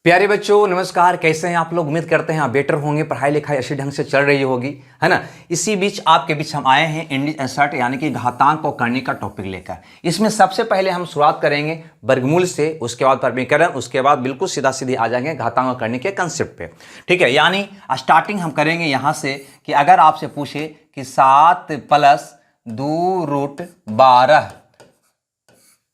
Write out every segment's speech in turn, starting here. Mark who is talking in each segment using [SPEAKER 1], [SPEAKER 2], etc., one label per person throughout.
[SPEAKER 1] प्यारे बच्चों नमस्कार। कैसे हैं आप लोग? उम्मीद करते हैं आप बेटर होंगे, पढ़ाई लिखाई अच्छे ढंग से चल रही होगी, है ना। इसी बीच आपके बीच हम आए हैं इंडिसर्ट यानी कि घातांक को करने का टॉपिक लेकर। इसमें सबसे पहले हम शुरुआत करेंगे वर्गमूल से, उसके बाद वर्गीकरण, उसके बाद बिल्कुल सीधा सीधे आ जाएंगे घातांक करने के कंसेप्ट पे। ठीक है, यानी स्टार्टिंग हम करेंगे यहाँ से कि अगर आपसे पूछे कि 7 + 2√12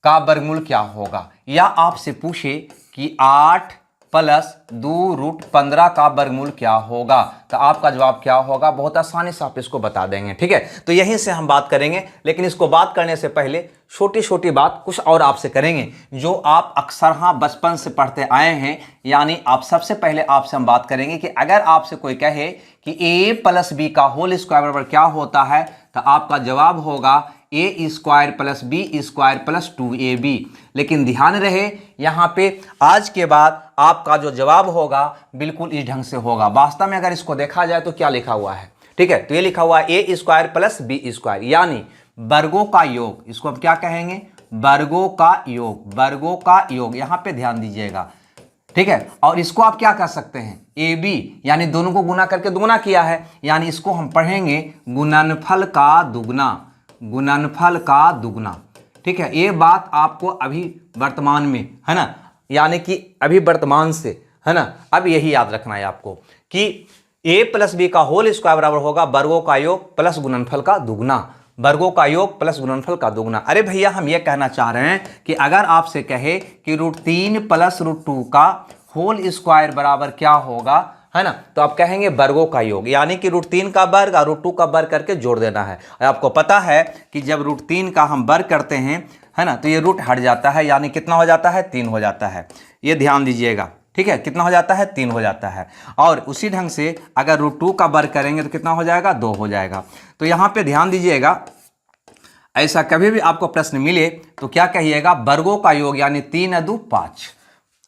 [SPEAKER 1] का वर्गमूल क्या होगा, या आपसे पूछे कि 8 + 2√15 का वर्गमूल क्या होगा, तो आपका जवाब क्या होगा? बहुत आसानी से आप इसको बता देंगे। ठीक है, तो यहीं से हम बात करेंगे, लेकिन इसको बात करने से पहले छोटी छोटी बात कुछ और आपसे करेंगे जो आप अक्सर हाँ बचपन से पढ़ते आए हैं। यानी आप सबसे पहले आपसे हम बात करेंगे कि अगर आपसे कोई कहे कि a + b का होल स्क्वायर बराबर क्या होता है, तो आपका जवाब होगा a² + b² + 2ab। लेकिन ध्यान रहे यहाँ पे आज के बाद आपका जो जवाब होगा बिल्कुल इस ढंग से होगा। वास्तव में अगर इसको देखा जाए तो क्या लिखा हुआ है? ठीक है, तो ये लिखा हुआ है a² + b², यानी वर्गों का योग। इसको हम क्या कहेंगे? वर्गों का योग, वर्गों का योग। यहाँ पे ध्यान दीजिएगा, ठीक है। और इसको आप क्या कर सकते हैं? ए बी, यानी दोनों को गुना करके दुगना किया है, यानी इसको हम पढ़ेंगे गुणनफल का दुगना, गुणनफल का दुगना। ठीक है, ये बात आपको अभी वर्तमान में, है ना, यानी कि अभी वर्तमान से, है ना, अब यही याद रखना है आपको कि a + b का होल स्क्वायर बराबर होगा वर्गों का योग प्लस गुणनफल का दुगना, वर्गों का योग प्लस गुणनफल का दुगना। अरे भैया हम ये कहना चाह रहे हैं कि अगर आपसे कहे कि √3 + √2 का होल स्क्वायर बराबर क्या होगा, है ना, तो आप कहेंगे वर्गों का योग, यानी कि √3 का वर्ग और √2 का वर्ग करके जोड़ देना है। और आपको पता है कि जब √3 का हम वर्ग करते हैं, है ना, तो ये रूट हट जाता है, यानी कितना हो जाता है? 3 हो जाता है। ये ध्यान दीजिएगा, ठीक है, कितना हो जाता है? 3 हो जाता है। और उसी ढंग से अगर √2 का वर्ग करेंगे तो कितना हो जाएगा? 2 हो जाएगा। तो यहाँ पे ध्यान दीजिएगा, ऐसा कभी भी आपको प्रश्न मिले तो क्या कहिएगा? वर्गों का योग यानी 3 × 2 = 5,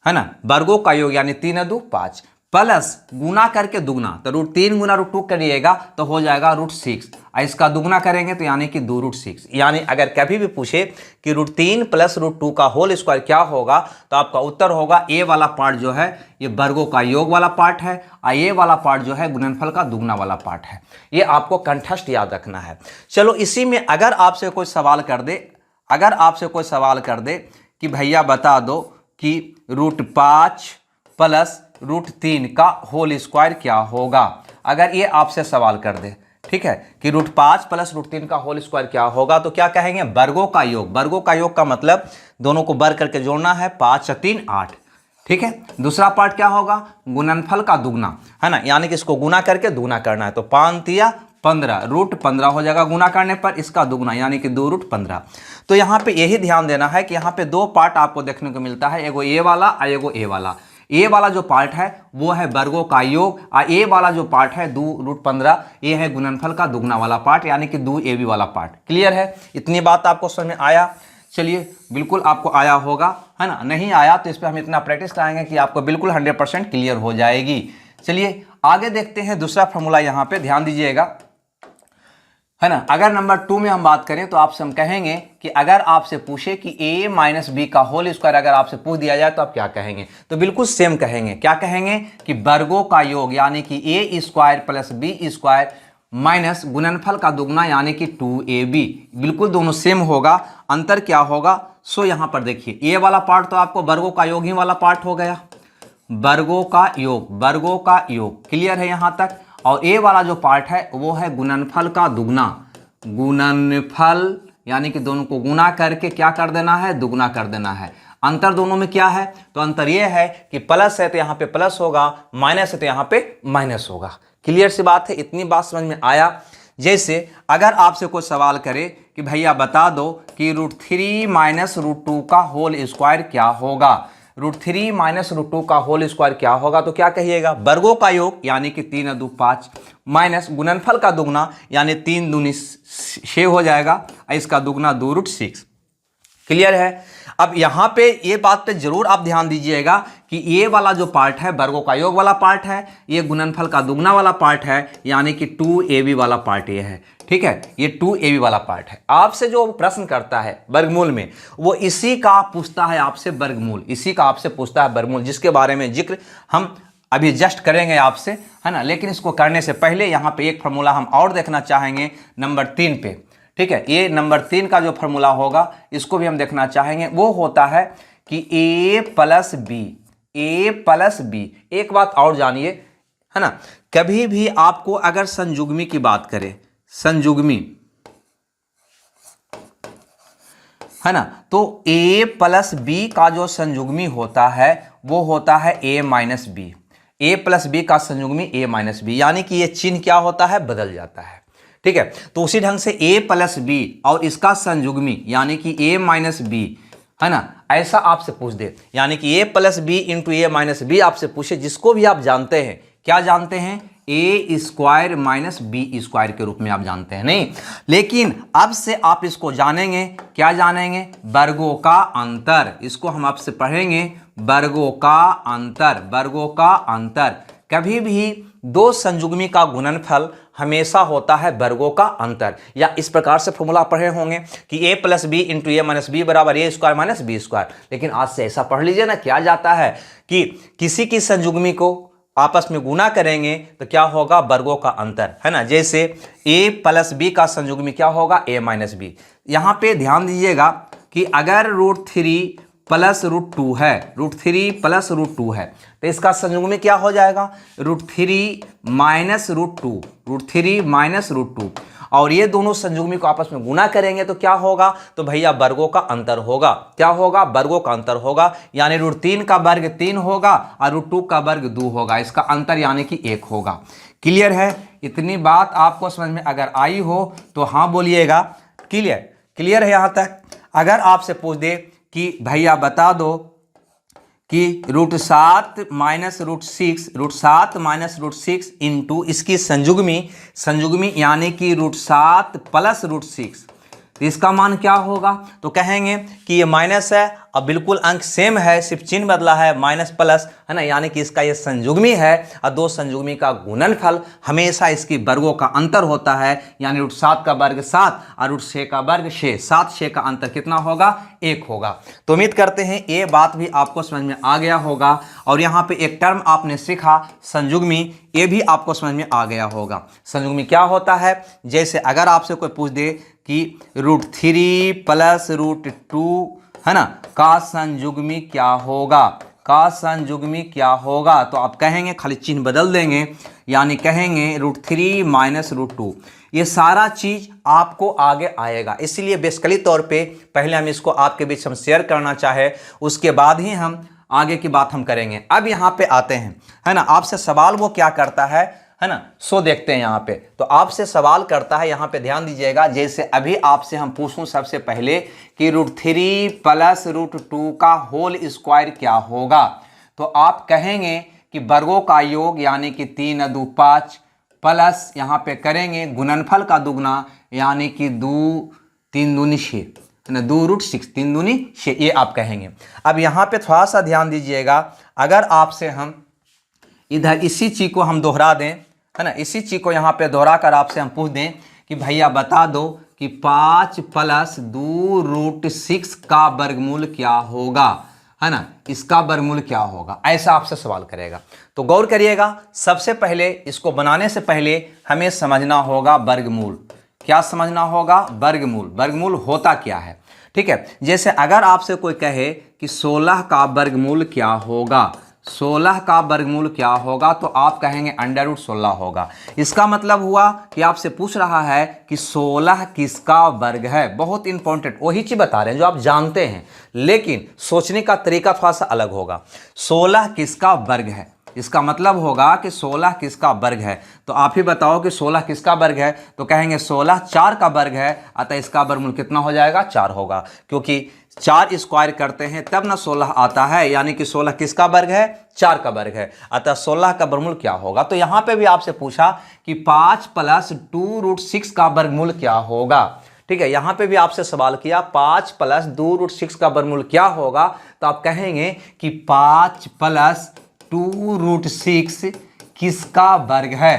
[SPEAKER 1] है ना, वर्गों का योग यानी 3 × 2 = 5 प्लस गुना करके दुगना, तो √3 × √2 करिएगा तो हो जाएगा √6, इसका दुगना करेंगे तो यानी कि 2√6। यानी अगर कभी भी पूछे कि √3 + √2 का होल स्क्वायर क्या होगा, तो आपका उत्तर होगा ए वाला पार्ट जो है ये वर्गों का योग वाला पार्ट है, और ये वाला पार्ट जो है गुणनफल का दुगना वाला पार्ट है। ये आपको कंठस्थ याद रखना है। चलो, इसी में अगर आपसे कोई सवाल कर दे, अगर आपसे कोई सवाल कर दे कि भैया बता दो कि √5 + √3 का होल स्क्वायर क्या होगा, अगर ये आपसे सवाल कर दे, ठीक है, कि √5 + √3 का होल स्क्वायर क्या होगा, तो क्या कहेंगे? वर्गों का योग। वर्गों का योग का मतलब दोनों को वर्ग करके जोड़ना है, 5 × 3 = 8। ठीक है, दूसरा पार्ट क्या होगा? गुणनफल का दुगना, है ना, यानी कि इसको गुना करके दुगना करना है, तो 5 × 3 = 15, √15 हो जाएगा गुना करने पर, इसका दुगना यानी कि 2√15। तो यहाँ पे यही ध्यान देना है कि यहाँ पे 2 पार्ट आपको देखने को मिलता है, एगो ए वाला और एगो ए वाला। ए वाला जो पार्ट है वो है वर्गों का योग, और ए वाला जो पार्ट है 2√15 ये है गुणनफल का दुगना वाला पार्ट, यानी कि 2ab वाला पार्ट। क्लियर है? इतनी बात आपको समझ में आया? चलिए, बिल्कुल आपको आया होगा, है ना। नहीं आया तो इस पर हम इतना प्रैक्टिस कराएंगे कि आपको बिल्कुल 100% क्लियर हो जाएगी। चलिए आगे देखते हैं दूसरा फॉर्मूला। यहाँ पे ध्यान दीजिएगा, है ना। अगर नंबर 2 में हम बात करें तो आपसे हम कहेंगे कि अगर आपसे पूछे कि a - b का होल स्क्वायर अगर आपसे पूछ दिया जाए तो आप क्या कहेंगे? तो बिल्कुल सेम कहेंगे। क्या कहेंगे? कि वर्गों का योग यानी कि a² + b² माइनस गुणनफल का दुगना यानी कि 2ab। बिल्कुल दोनों सेम होगा। अंतर क्या होगा? सो यहाँ पर देखिए, ये वाला पार्ट तो आपको वर्गों का योग ही वाला पार्ट हो गया, वर्गों का योग, वर्गों का योग। क्लियर है यहाँ तक? और ए वाला जो पार्ट है वो है गुणनफल का दुगना, गुणनफल यानी कि दोनों को गुना करके क्या कर देना है? दुगना कर देना है। अंतर दोनों में क्या है? तो अंतर ये है कि प्लस है तो यहाँ पे प्लस होगा, माइनस है तो यहाँ पे माइनस होगा। क्लियर सी बात है? इतनी बात समझ में आया? जैसे अगर आपसे कोई सवाल करे कि भैया बता दो कि √3 - √2 का होल स्क्वायर क्या होगा, √3 - √2 का होल स्क्वायर क्या होगा, तो क्या कहिएगा? वर्गों का योग यानी कि 3 × 2 = 5 माइनस गुणनफल का दुगना यानी 3 दूनी 6 हो जाएगा, इसका दुगना 2√6। क्लियर है? अब यहाँ पे ये बात पे जरूर आप ध्यान दीजिएगा कि ये वाला जो पार्ट है वर्गों का योग वाला पार्ट है, ये गुणनफल का दुगना वाला पार्ट है, यानी कि 2ab वाला पार्ट ये है। ठीक है, ये 2ab वाला पार्ट है। आपसे जो प्रश्न करता है वर्गमूल में, वो इसी का पूछता है आपसे वर्गमूल, इसी का आपसे पूछता है वर्गमूल, जिसके बारे में जिक्र हम अभी जस्ट करेंगे आपसे, है ना। लेकिन इसको करने से पहले यहाँ पे एक फार्मूला हम और देखना चाहेंगे नंबर 3 पे, ठीक है। ये नंबर 3 का जो फार्मूला होगा इसको भी हम देखना चाहेंगे। वो होता है कि a प्लस बी। एक बात और जानिए, है ना, कभी भी आपको अगर संयुग्मी की बात करें, संयुग्मी, है ना, तो a प्लस बी का जो संयुग्मी होता है वो होता है a minus B. a plus B का संयुग्मी a माइनस बी, यानी कि ये चिन्ह क्या होता है, बदल जाता है, ठीक है। तो उसी ढंग से a प्लस बी और इसका संयुग्मी यानी कि a माइनस बी, है ना, ऐसा आपसे पूछ दे, यानी कि a plus B into a minus B आपसे पूछे, जिसको भी आप जानते हैं, क्या जानते हैं, a square minus B square के रूप में आप जानते हैं, नहीं। लेकिन अब से आप इसको जानेंगे, क्या जानेंगे, वर्गों का अंतर। इसको हम आपसे पढ़ेंगे वर्गों का अंतर, वर्गों का अंतर। कभी भी दो संयुग्मी का गुणनफल हमेशा होता है वर्गों का अंतर, या इस प्रकार से फॉर्मूला पढ़े होंगे कि a plus B into A minus B बराबर A square minus B square. लेकिन आज से ऐसा पढ़ लीजिए ना, क्या जाता है कि किसी की संयुग्मी को आपस में गुना करेंगे तो क्या होगा, वर्गों का अंतर, है ना। जैसे a प्लस बी का संयुग्मी क्या होगा, a माइनस बी। यहाँ पे ध्यान दीजिएगा कि अगर √3 प्लस √2 है, √3 प्लस √2 है, तो इसका संयुग्मी क्या हो जाएगा, √3 माइनस √2, √3 माइनस √2। और ये दोनों संयुग्मी को आपस में गुना करेंगे तो क्या होगा, तो भैया वर्गों का अंतर होगा। क्या होगा, वर्गों का अंतर होगा, यानी √3 का वर्ग 3 होगा और √2 का वर्ग 2 होगा, इसका अंतर यानी कि 1 होगा। क्लियर है, इतनी बात आपको समझ में अगर आई हो तो हाँ बोलिएगा, क्लियर, क्लियर है यहाँ तक। अगर आपसे पूछ दे कि भैया बता दो कि √7 माइनस √6, √7 माइनस √6 इंटू इसकी संयुग्मी यानी कि √7 प्लस √6, तो इसका मान क्या होगा, तो कहेंगे कि ये माइनस है, अब बिल्कुल अंक सेम है, सिर्फ चिन्ह बदला है, माइनस प्लस, है ना, यानी कि इसका ये संयुग्मी है और दो संयुग्मी का गुणनफल हमेशा इसकी वर्गों का अंतर होता है, यानी √7 का वर्ग 7 और √6 का वर्ग 6, 7 6 का अंतर कितना होगा, 1 होगा। तो उम्मीद करते हैं ये बात भी आपको समझ में आ गया होगा। और यहाँ पे एक टर्म आपने सीखा संयुग्मी, ये भी आपको समझ में आ गया होगा। संयुग्मी क्या होता है, जैसे अगर आपसे कोई पूछ दे कि √3 प्लस √2, है ना, का संयुग्मी क्या होगा, का संयुग्मी क्या होगा, तो आप कहेंगे, खाली चिन्ह बदल देंगे, यानी कहेंगे √3 माइनस √2। ये सारा चीज आपको आगे आएगा, इसलिए बेसिकली तौर पे पहले हम इसको आपके बीच हम शेयर करना चाहे, उसके बाद ही हम आगे की बात हम करेंगे। अब यहाँ पे आते हैं, है ना, आपसे सवाल वो क्या करता है ना, सो देखते हैं यहाँ पे। तो आपसे सवाल करता है, यहाँ पे ध्यान दीजिएगा, जैसे अभी आपसे हम पूछूं सबसे पहले कि √3 प्लस √2 का होल स्क्वायर क्या होगा, तो आप कहेंगे कि वर्गों का योग यानी कि 3 2 5 प्लस यहाँ पे करेंगे गुणनफल का दुगना यानी कि 2 3 दूनी 6, है ना, 2√6 3 दूनी 6, ये आप कहेंगे। अब यहाँ पे थोड़ा सा ध्यान दीजिएगा, अगर आपसे हम इधर इसी चीज को हम दोहरा दें, है ना, इसी चीज को यहाँ पे दोहरा कर आपसे हम पूछ दें कि भैया बता दो कि 5 प्लस 2√6 का वर्गमूल क्या होगा, है ना, इसका वर्गमूल क्या होगा, ऐसा आपसे सवाल करेगा। तो गौर करिएगा, सबसे पहले इसको बनाने से पहले हमें समझना होगा वर्गमूल। क्या समझना होगा, वर्गमूल, वर्गमूल होता क्या है, ठीक है। जैसे अगर आपसे कोई कहे कि 16 का वर्गमूल क्या होगा, 16 का वर्गमूल क्या होगा, तो आप कहेंगे √16 होगा। इसका मतलब हुआ कि आपसे पूछ रहा है कि 16 किसका वर्ग है। बहुत इंपॉर्टेंट, वही चीज बता रहे हैं जो आप जानते हैं, लेकिन सोचने का तरीका थोड़ा सा अलग होगा। 16 किसका वर्ग है, इसका मतलब होगा कि 16 किसका वर्ग है। तो आप ही बताओ कि 16 किसका वर्ग है, तो कहेंगे 16 4 का वर्ग है, अतः इसका वर्गमूल कितना हो जाएगा, 4 होगा, क्योंकि 4 स्क्वायर करते हैं तब ना 16 आता है, यानी कि 16 किसका वर्ग है, 4 का वर्ग है, अतः 16 का वर्गमूल क्या होगा। तो यहाँ पे भी आपसे पूछा कि 5 प्लस 2√6 का वर्गमूल क्या होगा, ठीक है। यहाँ पे भी आपसे सवाल किया 5 प्लस 2√6 का वर्गमूल क्या होगा, तो आप कहेंगे कि 5 प्लस 2√6 किसका वर्ग है,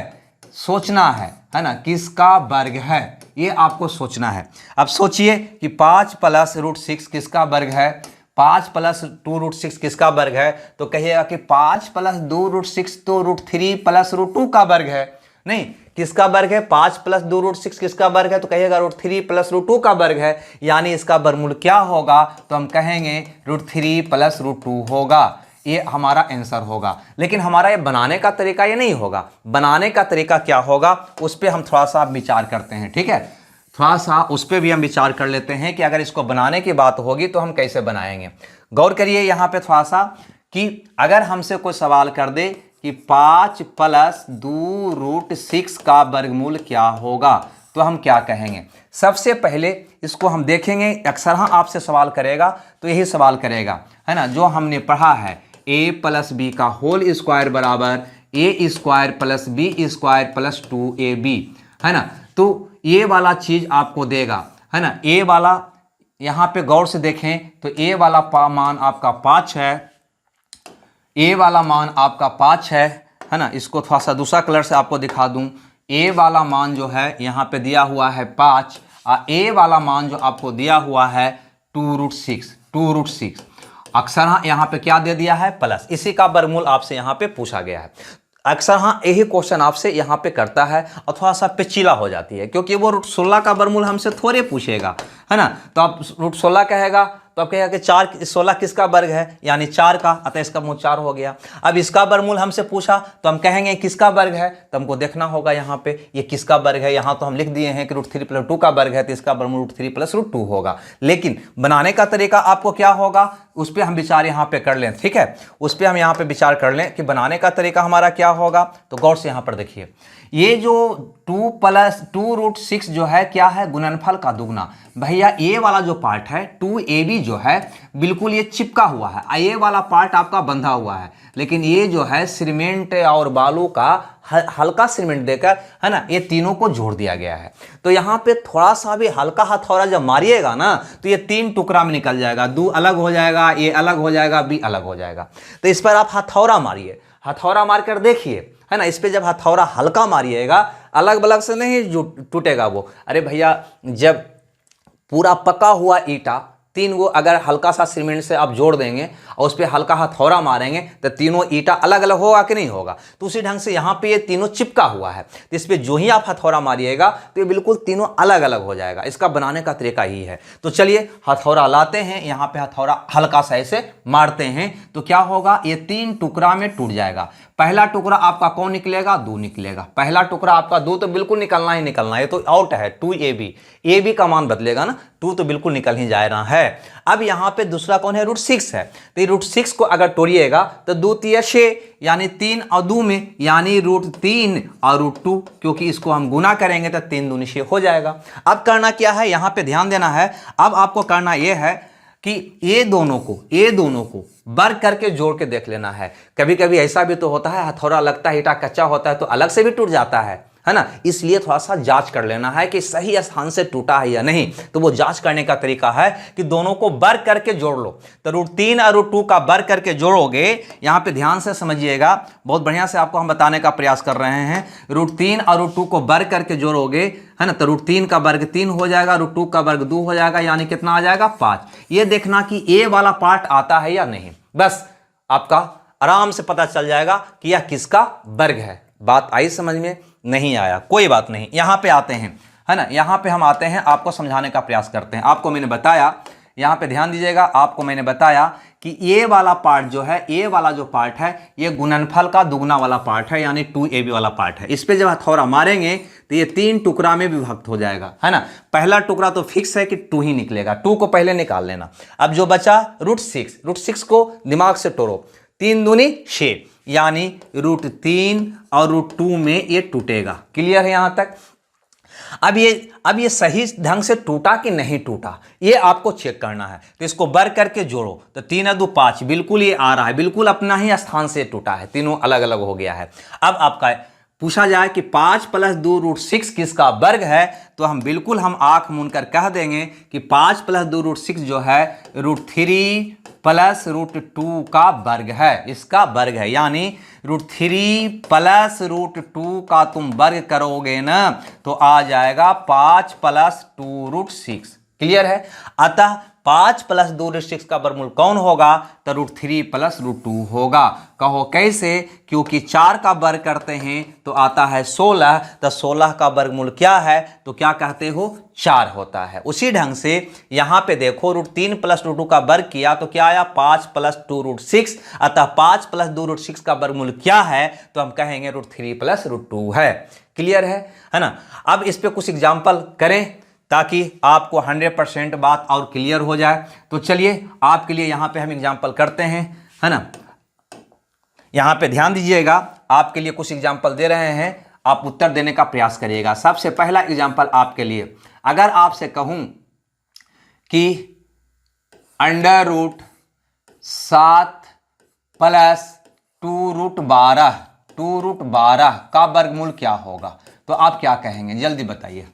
[SPEAKER 1] सोचना है ना, किसका वर्ग है, ये आपको सोचना है। अब सोचिए कि 5 प्लस रूट 6 किसका वर्ग है, 5 प्लस 2 रूट 6 किसका वर्ग है, तो कहिएगा कि 5 प्लस 2 रूट 6 तो रूट 3 प्लस रूट 2 का वर्ग है। नहीं, किसका वर्ग है, 5 प्लस 2 रूट 6 किसका वर्ग है, तो कहिएगा रूट 3 प्लस रूट 2 का वर्ग है, यानी इसका वर्गमूल क्या होगा, तो हम कहेंगे रूट 3 प्लस रूट 2 होगा। ये हमारा आंसर होगा। लेकिन हमारा ये बनाने का तरीका ये नहीं होगा। बनाने का तरीका क्या होगा उस पर हम थोड़ा सा विचार करते हैं, ठीक है। थोड़ा सा उस पर भी हम विचार कर लेते हैं कि अगर इसको बनाने की बात होगी तो हम कैसे बनाएंगे। गौर करिए यहाँ पे थोड़ा सा कि अगर हमसे कोई सवाल कर दे कि 5 प्लस 2 रूट 6 का वर्गमूल क्या होगा, तो हम क्या कहेंगे। सबसे पहले इसको हम देखेंगे, अक्सर हाँ आपसे सवाल करेगा तो यही सवाल करेगा, है ना, जो हमने पढ़ा है a प्लस बी का होल स्क्वायर बराबर a square plus B square plus 2ab, है ना। तो ये वाला चीज आपको देगा, है ना। a वाला यहाँ पे गौर से देखें तो a वाला मान आपका 5 है, a वाला मान आपका 5 है ना। इसको थोड़ा सा दूसरा कलर से आपको दिखा दूं, a वाला मान जो है यहाँ पे दिया हुआ है 5 और a वाला मान जो आपको दिया हुआ है 2 रूट 6। अक्सर हाँ यहाँ पे क्या दे दिया है, प्लस। इसी का वर्गमूल आपसे यहाँ पे पूछा गया है। अक्सर हाँ यही क्वेश्चन आपसे यहाँ पे करता है और थोड़ा सा पेचीला हो जाती है, क्योंकि वो रूट 16 का वर्गमूल हमसे थोड़े पूछेगा, है ना। तो आप रूट 16 कहेगा तो आप कहेगा कि 16 किसका वर्ग है, यानी 4 का, अतः इसका मूल 4 हो गया। अब इसका वर्गमूल हमसे पूछा तो हम कहेंगे किसका वर्ग है, तो हमको देखना होगा यहाँ पे ये किसका वर्ग है। यहाँ तो हम लिख दिए हैं कि रूट 3 प्लस 2 का वर्ग है, तो इसका वर्गमूल रूट 3 प्लस रूट 2 होगा। लेकिन बनाने का तरीका आपको क्या होगा उस पर हम विचार यहाँ पे कर लें, ठीक है। उस पर हम यहाँ पे विचार कर लें कि बनाने का तरीका हमारा क्या होगा। तो गौर से यहाँ पर देखिए, ये जो 2 प्लस 2 रूट 6 जो है क्या है, गुणनफल का दुगना। भैया ये वाला जो पार्ट है 2ab जो है बिल्कुल ये चिपका हुआ है, ये वाला पार्ट आपका बंधा हुआ है। लेकिन ये जो है सीमेंट और बालू का हल्का सीमेंट देकर, है ना, ये तीनों को जोड़ दिया गया है। तो यहाँ पे थोड़ा सा भी हल्का हथौड़ा जब मारिएगा ना तो ये 3 टुकड़ा में निकल जाएगा, 2 अलग हो जाएगा, ये अलग हो जाएगा, बी अलग हो जाएगा। तो इस पर आप हथौड़ा मारिए, हथौड़ा मारकर देखिए, है ना। इस पे जब हथौड़ा हल्का मारिएगा अलग बलग से नहीं टूटेगा वो। अरे भैया जब पूरा पका हुआ ईटा 3 गो अगर हल्का सा सीमेंट से आप जोड़ देंगे और उस पर हल्का हथौड़ा मारेंगे तो तीनों ईटा अलग अलग होगा कि नहीं होगा। तो उसी ढंग से यहाँ पे ये तीनों चिपका हुआ है, तो इस पर जो ही आप हथौड़ा मारिएगा तो ये बिल्कुल तीनों अलग अलग हो जाएगा। इसका बनाने का तरीका ही है। तो चलिए हथौड़ा लाते हैं, यहाँ पे हथौड़ा हल्का सा ऐसे मारते हैं तो क्या होगा, ये 3 टुकड़ा में टूट जाएगा। पहला टुकड़ा आपका कौन निकलेगा, 2 निकलेगा। पहला टुकड़ा आपका 2 तो बिल्कुल निकलना ही निकलना है, ये तो आउट है। 2ab, ab का मान बदलेगा ना, 2 तो बिल्कुल निकल ही जा रहा है। अब यहाँ पे दूसरा कौन है, रूट 6 है। तो रूट 6 को अगर तोड़िएगा तो 2 तिया 6, यानी 3 और 2 में, यानी रूट 3 और रूट 2, क्योंकि इसको हम गुना करेंगे तो 3 दूनी 6 हो जाएगा। अब करना क्या है, यहाँ पे ध्यान देना है। अब आपको करना यह है कि ये दोनों को वर्ग करके जोड़ के देख लेना है। कभी कभी ऐसा भी तो होता है हथौड़ा लगता है, ईटा कच्चा होता है तो अलग से भी टूट जाता है ना। इसलिए थोड़ा सा जांच कर लेना है कि सही स्थान से टूटा है या नहीं। तो वो जांच करने का तरीका है कि दोनों को वर्ग करके जोड़ लो। तो रूट 3 और रूट 2 का वर्ग करके जोड़ोगे, यहाँ पे ध्यान से समझिएगा, बहुत बढ़िया से आपको हम बताने का प्रयास कर रहे हैं। रूट 3 और रूट 2 को वर्ग करके जोड़ोगे, है ना, तो रूट 3 का वर्ग 3 हो जाएगा, रूट 2 का वर्ग 2 हो जाएगा, यानी कितना आ जाएगा, 5। ये देखना कि ए वाला पार्ट आता है या नहीं, बस आपका आराम से पता चल जाएगा कि यह किसका वर्ग है। बात आई समझ में, नहीं आया कोई बात नहीं। यहां पे आते हैं, है ना, यहां पे हम आते हैं, आपको समझाने का प्रयास करते हैं। आपको मैंने बताया, यहां पे ध्यान दीजिएगा, आपको मैंने बताया कि ये वाला पार्ट जो है, ये वाला जो पार्ट है ये गुणनफल का दुगना वाला पार्ट है, यानी 2ab वाला पार्ट है। इस पे जब हथौड़ा मारेंगे तो ये 3 टुकड़ा में विभक्त हो जाएगा, है ना। पहला टुकड़ा तो फिक्स है कि 2 ही निकलेगा, 2 को पहले निकाल लेना। अब जो बचा रूट 6 को दिमाग से तोड़ो, 3 दूनी 6, यानी रूट 3 और रूट 2 में ये टूटेगा। क्लियर है यहां तक। अब ये सही ढंग से टूटा कि नहीं टूटा ये आपको चेक करना है। तो इसको वर्ग करके जोड़ो, तो 3 और 2 5, बिल्कुल ये आ रहा है, बिल्कुल अपना ही स्थान से टूटा है, तीनों अलग अलग हो गया है। अब आपका पूछा जाए कि 5 प्लस 2 रूट 6 किसका वर्ग है, तो हम बिल्कुल हम आंख मूंद कर कह देंगे कि 5 प्लस 2 रूट 6 जो है रूट 3 प्लस √2 का वर्ग है, इसका वर्ग है, यानी √3 प्लस √2 का तुम वर्ग करोगे ना तो आ जाएगा 5 प्लस 2√6। क्लियर है। अतः 5 प्लस 2√6 का वर्गमूल कौन होगा? तो √3 प्लस √2 होगा। कहो कैसे? क्योंकि 4 का वर्ग करते हैं तो आता है 16, तो 16 का वर्गमूल क्या है? तो क्या कहते हो? 4 होता है। उसी ढंग से यहां पे देखो √3 प्लस √2 का वर्ग किया तो क्या आया? 5 प्लस 2√6। अतः 5 प्लस 2√6 का वर्गमूल क्या है? तो हम कहेंगे √3 प्लस √2 है। क्लियर है ना। अब इस पे कुछ एग्जाम्पल करें ताकि आपको 100% बात और क्लियर हो जाए। तो चलिए आपके लिए यहां पे हम एग्जाम्पल करते हैं, है ना। यहां पे ध्यान दीजिएगा, आपके लिए कुछ एग्जाम्पल दे रहे हैं, आप उत्तर देने का प्रयास करिएगा। सबसे पहला एग्जाम्पल आपके लिए, अगर आपसे कहूं कि √7 प्लस 2√12 का वर्गमूल क्या होगा? तो आप क्या कहेंगे? जल्दी बताइए,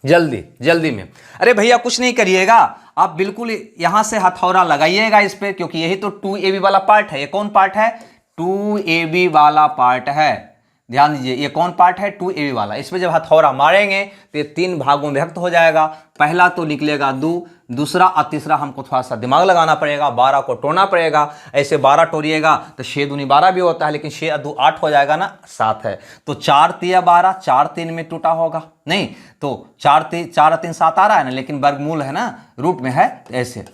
[SPEAKER 1] जल्दी में। अरे भैया कुछ नहीं करिएगा, आप बिल्कुल यहां से हथौड़ा लगाइएगा इस पे, क्योंकि यही तो 2ab वाला पार्ट है। ये कौन पार्ट है? 2ab वाला पार्ट है। ध्यान दीजिए, ये कौन पार्ट है? 2ab वाला। इसमें जब हथौड़ा मारेंगे तो ये 3 भागों में विभक्त हो जाएगा। पहला तो निकलेगा 2, दूसरा और तीसरा हमको थोड़ा सा दिमाग लगाना पड़ेगा, 12 को तोड़ना पड़ेगा। ऐसे 12 तोड़िएगा तो 6 दूनी 12 भी होता है, लेकिन 6 2 8 हो जाएगा ना, 7 है। तो 4 3 12, 4 3 में टूटा होगा नहीं, तो 4 3 7 आ रहा है ना, लेकिन वर्गमूल है ना, रूट में है, तो ऐसे।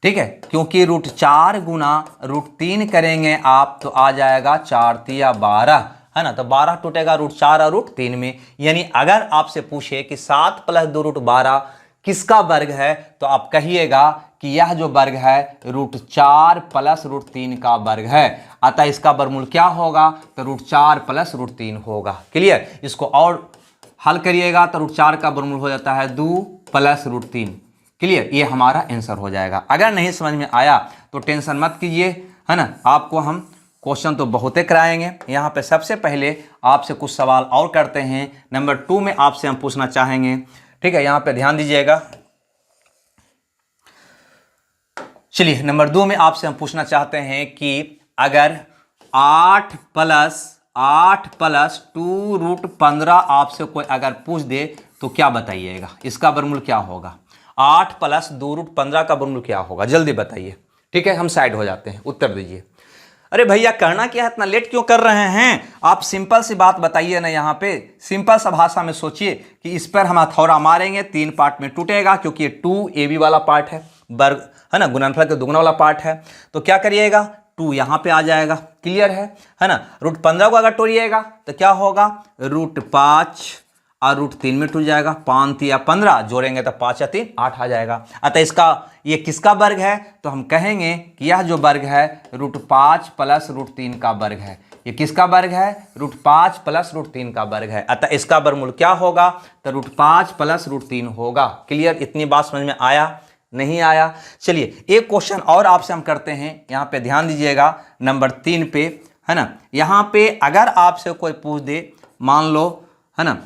[SPEAKER 1] ठीक है, क्योंकि √4 गुना √3 करेंगे आप तो आ जाएगा 4 3 12, है ना। तो 12 टूटेगा √4 और √3 में। यानी अगर आपसे पूछे कि 7 प्लस 2√12 किसका वर्ग है, तो आप कहिएगा कि यह जो वर्ग है √4 प्लस √3 का वर्ग है। अतः इसका वर्गमूल क्या होगा? तो √4 प्लस √3 होगा। क्लियर। इसको और हल करिएगा तो √4 का वर्गमूल हो जाता है 2 प्लस √3। क्लियर, ये हमारा आंसर हो जाएगा। अगर नहीं समझ में आया तो टेंशन मत कीजिए, है ना। आपको हम क्वेश्चन तो बहुते कराएंगे। यहाँ पे सबसे पहले आपसे कुछ सवाल और करते हैं। नंबर 2 में आपसे हम पूछना चाहेंगे, ठीक है, यहाँ पे ध्यान दीजिएगा। चलिए नंबर 2 में आपसे हम पूछना चाहते हैं कि अगर 8 प्लस 2√15 आपसे कोई अगर पूछ दे तो क्या बताइएगा? इसका वर्गमूल क्या होगा? 8 प्लस 2√15 का वर्गमूल क्या होगा? जल्दी बताइए। ठीक है, हम साइड हो जाते हैं, उत्तर दीजिए। अरे भैया करना क्या है, इतना लेट क्यों कर रहे हैं? आप सिंपल सी बात बताइए ना। यहाँ पे सिंपल सा भाषा में सोचिए कि इस पर हम हथौड़ा मारेंगे, 3 पार्ट में टूटेगा, क्योंकि ये 2ab वाला पार्ट है, वर्ग है ना, गुणनफल के दुगना वाला पार्ट है। तो क्या करिएगा? 2 यहाँ पे आ जाएगा। क्लियर है ना। √15 को अगर तोड़िएगा तो क्या होगा? √5 और √3 में टूट जाएगा। 5 3 15 जोड़ेंगे तो 5 3 8 आ जाएगा। अतः इसका ये किसका वर्ग है? तो हम कहेंगे कि यह जो वर्ग है √5 प्लस √3 का वर्ग है। ये किसका वर्ग है? √5 प्लस √3 का वर्ग है। अतः इसका वर्गमूल क्या होगा? तो √5 प्लस √3 होगा। क्लियर, इतनी बात समझ में आया? नहीं आया? चलिए एक क्वेश्चन और आपसे हम करते हैं। यहाँ पे ध्यान दीजिएगा, नंबर 3 पे, है ना। यहाँ पे अगर आपसे कोई पूछ दे, मान लो, है ना,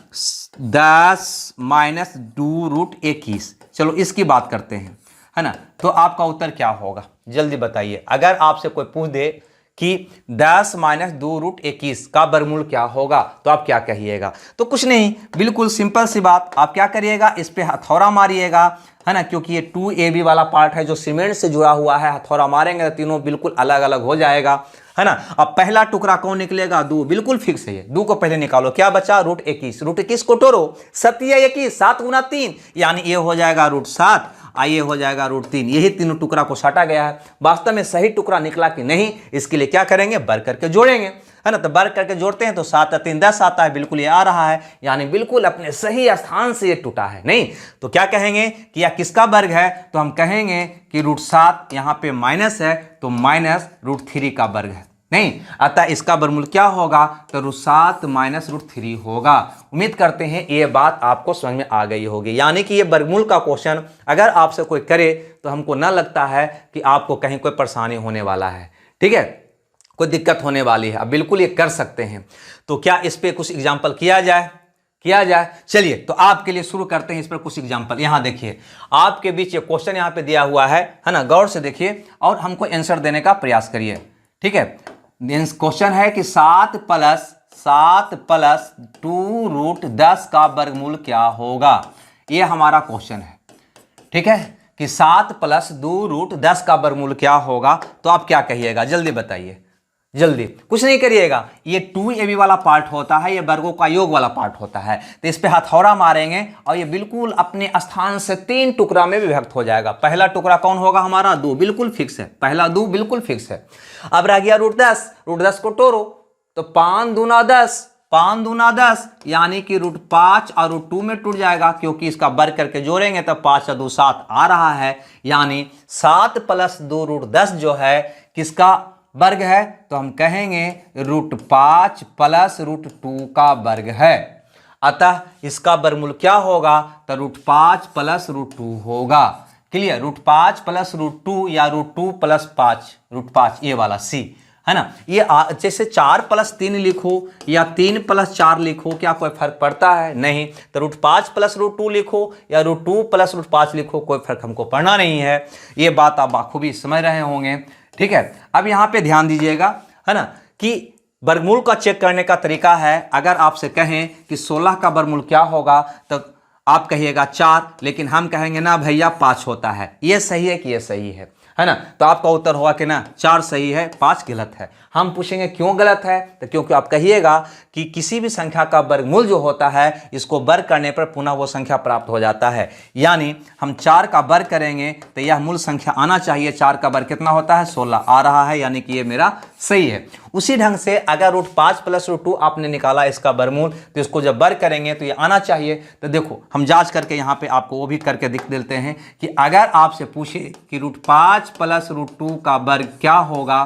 [SPEAKER 1] 10 माइनस 2√21, चलो इसकी बात करते हैं, है ना। तो आपका उत्तर क्या होगा? जल्दी बताइए। अगर आपसे कोई पूछ दे कि 10 माइनस 2√21 का वर्गमूल क्या होगा, तो आप क्या कहिएगा? तो कुछ नहीं, बिल्कुल सिंपल सी बात, आप क्या करिएगा? इस पे हथौड़ा मारिएगा, है ना, क्योंकि ये 2ab वाला पार्ट है जो सीमेंट से जुड़ा हुआ है। हथौड़ा मारेंगे तो तीनों बिल्कुल अलग अलग हो जाएगा, है ना। अब पहला टुकड़ा कौन निकलेगा? 2, बिल्कुल फिक्स है ये। 2 को पहले निकालो, क्या बचा? √21। √21 को तोड़ो, 7 21, 7 गुना 3, यानी ये हो जाएगा √7, ये हो जाएगा √3। यही तीनों टुकड़ा को साटा गया है। वास्तव में सही टुकड़ा निकला कि नहीं, इसके लिए क्या करेंगे? वर्ग करके जोड़ेंगे, है ना। तो वर्ग करके जोड़ते हैं तो 7 3 10 आता है, बिल्कुल ये आ रहा है, यानी बिल्कुल अपने सही स्थान से ये टूटा है। नहीं तो क्या कहेंगे कि यह किसका वर्ग है? तो हम कहेंगे कि √7 यहाँ पे माइनस है तो माइनस √3 का वर्ग है। नहीं, अतः इसका वर्गमूल क्या होगा? तो √7 माइनस √3 होगा। उम्मीद करते हैं ये बात आपको समझ में आ गई होगी। यानी कि ये वर्गमूल का क्वेश्चन अगर आपसे कोई करे तो हमको ना लगता है कि आपको कहीं कोई परेशानी होने वाला है, ठीक है, कोई दिक्कत होने वाली है। अब बिल्कुल ये कर सकते हैं। तो क्या इस पे कुछ एग्जाम्पल किया जाए? किया जाए। चलिए तो आपके लिए शुरू करते हैं इस पर कुछ एग्जांपल। यहां देखिए आपके बीच ये क्वेश्चन यहां पे दिया हुआ है ना, गौर से देखिए और हमको आंसर देने का प्रयास करिए। ठीक है, क्वेश्चन है कि 7 प्लस 2 रूट 10 का वर्गमूल क्या होगा, ये हमारा क्वेश्चन है। ठीक है, कि 7 प्लस 2 रूट 10 का वर्गमूल क्या होगा, तो आप क्या कहिएगा, जल्दी बताइए, जल्दी, कुछ नहीं करिएगा। ये 2ab वाला पार्ट होता है, ये वर्गों का योग वाला पार्ट होता है, तो इस पे हथौड़ा मारेंगे और ये बिल्कुल अपने स्थान से 3 टुकड़ा में विभक्त हो जाएगा। पहला टुकड़ा कौन होगा हमारा, 2, बिल्कुल फिक्स है, पहला 2 बिल्कुल फिक्स है। अब रह गया रूट 10 को तोड़ो तो 5 दूना 10 यानी कि रूट 5 और रूट 2 में टूट जाएगा, क्योंकि इसका वर्ग करके जोड़ेंगे तो 5 और 2 7 आ रहा है, यानी 7 प्लस 2 रूट 10 जो है किसका वर्ग है, तो हम कहेंगे रूट 5 प्लस रूट 2 का वर्ग है। अतः इसका वर्गमूल क्या होगा, तो रूट 5 प्लस रूट 2 होगा। क्लियर, रूट 5 प्लस रूट 2 या रूट 2 प्लस 5, रूट 5 ये वाला सी है ना। ये जैसे 4 प्लस 3 लिखो या 3 प्लस 4 लिखो, क्या कोई फर्क पड़ता है, नहीं। तो रूट 5 प्लस रूट 2 लिखो या रूट 2 प्लस रूट 5 लिखो, कोई फर्क हमको पड़ना नहीं है। ये बात आप बाखूबी समझ रहे होंगे। ठीक है, अब यहाँ पे ध्यान दीजिएगा है ना, कि वर्गमूल का चेक करने का तरीका है। अगर आपसे कहें कि 16 का वर्गमूल क्या होगा, तो आप कहिएगा 4, लेकिन हम कहेंगे ना भैया 5 होता है। ये सही है कि ये सही है ना, तो आपका उत्तर होगा कि ना 4 सही है, 5 गलत है। हम पूछेंगे क्यों गलत है, तो क्योंकि आप कहिएगा कि किसी भी संख्या का वर्गमूल जो होता है, इसको वर्ग करने पर पुनः वो संख्या प्राप्त हो जाता है। यानी हम 4 का वर्ग करेंगे तो यह मूल संख्या आना चाहिए। 4 का वर्ग कितना होता है, 16 आ रहा है, यानी कि ये मेरा सही है। उसी ढंग से अगर रूट 5 प्लस रूट 2 आपने निकाला इसका वर्गमूल, तो इसको जब वर्ग करेंगे तो ये आना चाहिए। तो देखो हम जांच करके यहाँ पे आपको वो भी करके दिख देते हैं कि अगर आपसे पूछे कि रूट 5 प्लस रूट 2 का वर्ग क्या होगा,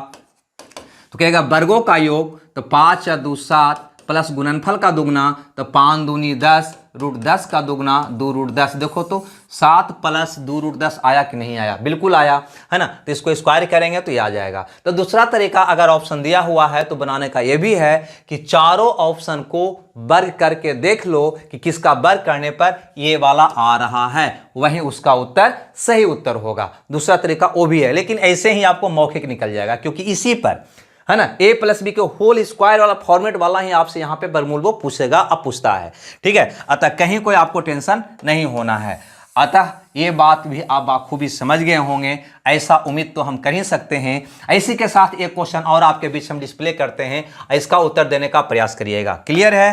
[SPEAKER 1] तो कहेगा वर्गों का योग, तो 5 या 2 7 प्लस गुणनफल का दुगना, तो 5 दूनी 10 रूट 10 का दुगना 2 रूट 10। देखो तो 7 प्लस 2 रूट 10 आया कि नहीं आया, बिल्कुल आया है ना। तो इसको स्क्वायर करेंगे तो ये आ जाएगा। तो दूसरा तरीका अगर ऑप्शन दिया हुआ है तो बनाने का ये भी है कि चारों ऑप्शन को वर्ग करके देख लो कि किसका वर्ग करने पर ये वाला आ रहा है, वहीं उसका उत्तर सही उत्तर होगा। दूसरा तरीका वो भी है, लेकिन ऐसे ही आपको मौखिक निकल जाएगा, क्योंकि इसी पर है ना a प्लस बी के होल स्क्वायर वाला फॉर्मेट वाला ही आपसे यहाँ पे वर्गमूल वो पूछेगा, अब पूछता है। ठीक है, अतः कहीं कोई आपको टेंशन नहीं होना है। अतः ये बात भी आप बाखूबी समझ गए होंगे, ऐसा उम्मीद तो हम कर ही सकते हैं। इसी के साथ एक क्वेश्चन और आपके बीच हम डिस्प्ले करते हैं, इसका उत्तर देने का प्रयास करिएगा। क्लियर है,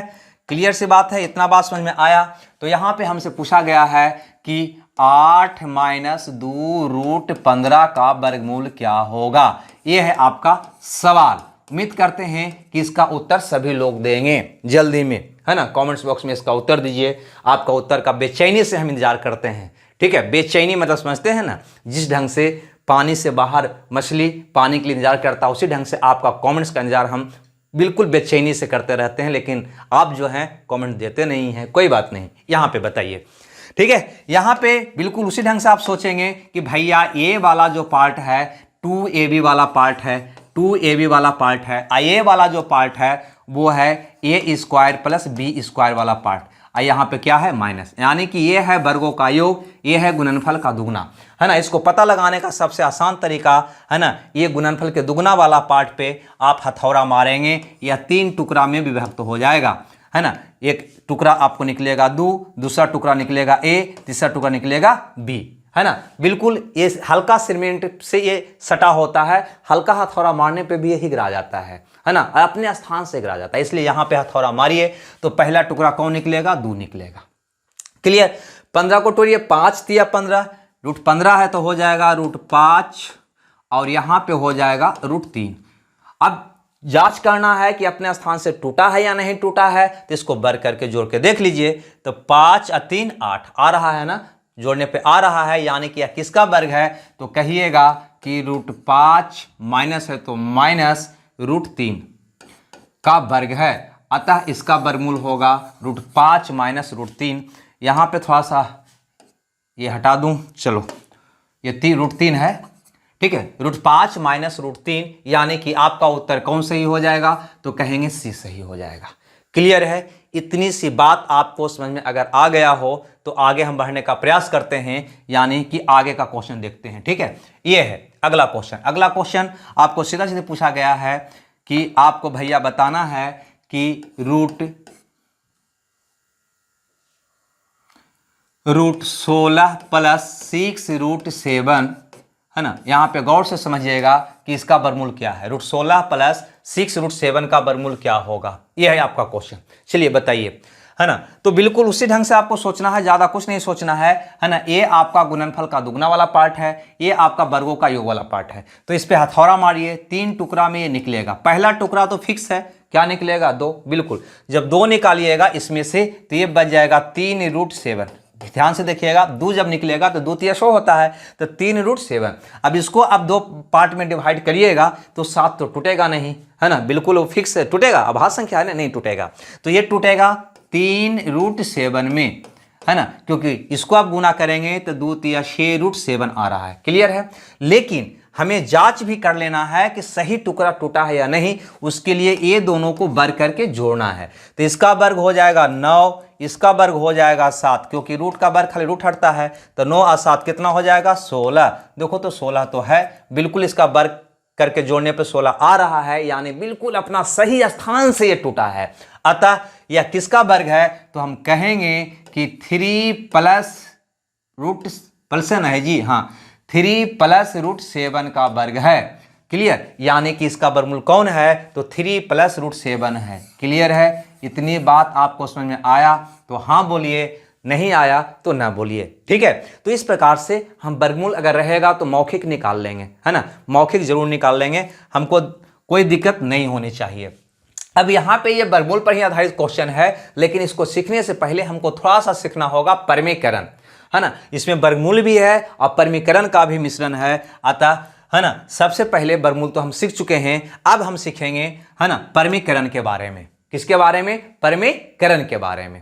[SPEAKER 1] क्लियर सी बात है, इतना बात समझ में आया। तो यहाँ पे हमसे पूछा गया है कि 8 माइनस 2 रूट 15 का वर्गमूल क्या होगा, यह है आपका सवाल। उम्मीद करते हैं कि इसका उत्तर सभी लोग देंगे जल्दी में, है ना। कमेंट्स बॉक्स में इसका उत्तर दीजिए। आपका उत्तर का बेचैनी से हम इंतजार करते हैं। ठीक है, बेचैनी मतलब समझते हैं ना, जिस ढंग से पानी से बाहर मछली पानी के लिए इंतजार करता है, उसी ढंग से आपका कमेंट्स का इंतजार हम बिल्कुल बेचैनी से करते रहते हैं। लेकिन आप जो हैं कमेंट देते नहीं हैं, कोई बात नहीं, यहाँ पे बताइए। ठीक है, यहाँ पे बिल्कुल उसी ढंग से आप सोचेंगे कि भैया ये वाला जो पार्ट है 2ab वाला पार्ट है, 2ab वाला पार्ट है, ये वाला जो पार्ट है वो है a square plus b square वाला पार्ट, यहाँ पे क्या है माइनस, यानी कि ये है वर्गों का योग, ये है गुणनफल का दुगना, है ना। इसको पता लगाने का सबसे आसान तरीका है ना, ये गुणनफल के दुगना वाला पार्ट पे आप हथौड़ा मारेंगे, या 3 टुकड़ा में विभक्त हो जाएगा, है ना। एक टुकड़ा आपको निकलेगा 2, दूसरा टुकड़ा निकलेगा a, तीसरा टुकड़ा निकलेगा b, है ना। बिल्कुल ये हल्का सीमेंट से ये सटा होता है, हल्का हथौड़ा मारने पे भी यही गिरा जाता है ना, अपने स्थान से गिरा जाता है। इसलिए यहाँ पे हथौड़ा मारिए तो पहला टुकड़ा कौन निकलेगा, 2 निकलेगा। क्लियर, 15 को तोड़िए, 5 तिया 15, रूट 15 है तो हो जाएगा रूट 5 और यहाँ पे हो जाएगा रूट 3। अब जांच करना है कि अपने स्थान से टूटा है या नहीं टूटा है, तो इसको वर्ग करके जोड़ के देख लीजिए। तो 5 और 3 8 आ रहा है ना, जोड़ने पे आ रहा है, यानी कि यह किसका वर्ग है, तो कहिएगा कि रूट 5 माइनस है तो माइनस रूट 3 का वर्ग है। अतः इसका वर्गमूल होगा रूट 5 माइनस रूट 3। यहाँ पे थोड़ा सा ये हटा दूं, चलो ये रूट 3 है। ठीक है, रूट 5 माइनस रूट 3, यानी कि आपका उत्तर कौन सही हो जाएगा, तो कहेंगे सी सही हो जाएगा। क्लियर है, इतनी सी बात आपको समझ में अगर आ गया हो तो आगे हम बढ़ने का प्रयास करते हैं, यानी कि आगे का क्वेश्चन देखते हैं। ठीक है, ये है अगला क्वेश्चन। अगला क्वेश्चन आपको सीधा सीधे पूछा गया है कि आपको भैया बताना है कि रूट 16 प्लस 6√7 है ना, यहां पे गौर से समझिएगा कि इसका वर्गमूल क्या है। रूट 16 प्लस 6√7 का वर्गमूल क्या होगा, यह है आपका क्वेश्चन। चलिए बताइए, है ना। तो बिल्कुल उसी ढंग से आपको सोचना है, ज्यादा कुछ नहीं सोचना है ना। ये आपका गुणनफल का दुगना वाला पार्ट है, ये आपका वर्गों का योग वाला पार्ट है। तो इस पे हथौड़ा मारिए, 3 टुकड़ा में ये निकलेगा। पहला टुकड़ा तो फिक्स है, क्या निकलेगा 2, बिल्कुल। जब 2 निकालिएगा इसमें से तो ये बच जाएगा 3√7। ध्यान से देखिएगा, 2 जब निकलेगा तो 2 तिया 100 होता है, तो 3√7। अब इसको आप 2 पार्ट में डिवाइड करिएगा तो 7 तो टूटेगा नहीं, है ना, बिल्कुल वो फिक्स है, टूटेगा, अभाज्य संख्या है ना, नहीं टूटेगा। तो ये टूटेगा 3√7 में, है ना, क्योंकि इसको आप गुना करेंगे तो 2 तिया 6√7 आ रहा है। क्लियर है। लेकिन हमें जांच भी कर लेना है कि सही टुकड़ा टूटा है या नहीं, उसके लिए ये दोनों को वर्ग करके जोड़ना है। तो इसका वर्ग हो जाएगा 9, इसका वर्ग हो जाएगा 7, क्योंकि रूट का वर्ग खाली रूट हटता है। तो 9 और 7 कितना हो जाएगा 16। देखो तो 16 तो है, बिल्कुल इसका वर्ग करके जोड़ने पे 16 आ रहा है, यानी बिल्कुल अपना सही स्थान से ये टूटा है। अतः यह किसका वर्ग है, तो हम कहेंगे कि 3 प्लस रूट पल्सन है जी, हाँ, 3 प्लस √7 का वर्ग है। क्लियर, यानी कि इसका वर्गमूल कौन है, तो 3 प्लस √7 है। क्लियर है, इतनी बात आपको समझ में आया तो हाँ बोलिए, नहीं आया तो ना बोलिए। ठीक है, तो इस प्रकार से हम वर्गमूल अगर रहेगा तो मौखिक निकाल लेंगे, है ना, मौखिक जरूर निकाल लेंगे, हमको कोई दिक्कत नहीं होनी चाहिए। अब यहाँ पे ये वर्गमूल पर ही आधारित क्वेश्चन है, लेकिन इसको सीखने से पहले हमको थोड़ा सा सीखना होगा परिमेयकरण, है ना। इसमें वर्गमूल भी है और परिमेयकरण का भी मिश्रण है। अतः, है ना, सबसे पहले वर्गमूल तो हम सीख चुके हैं, अब हम सीखेंगे, है ना, परिमेयकरण के बारे में। किसके बारे में, परिमेयकरण के बारे में।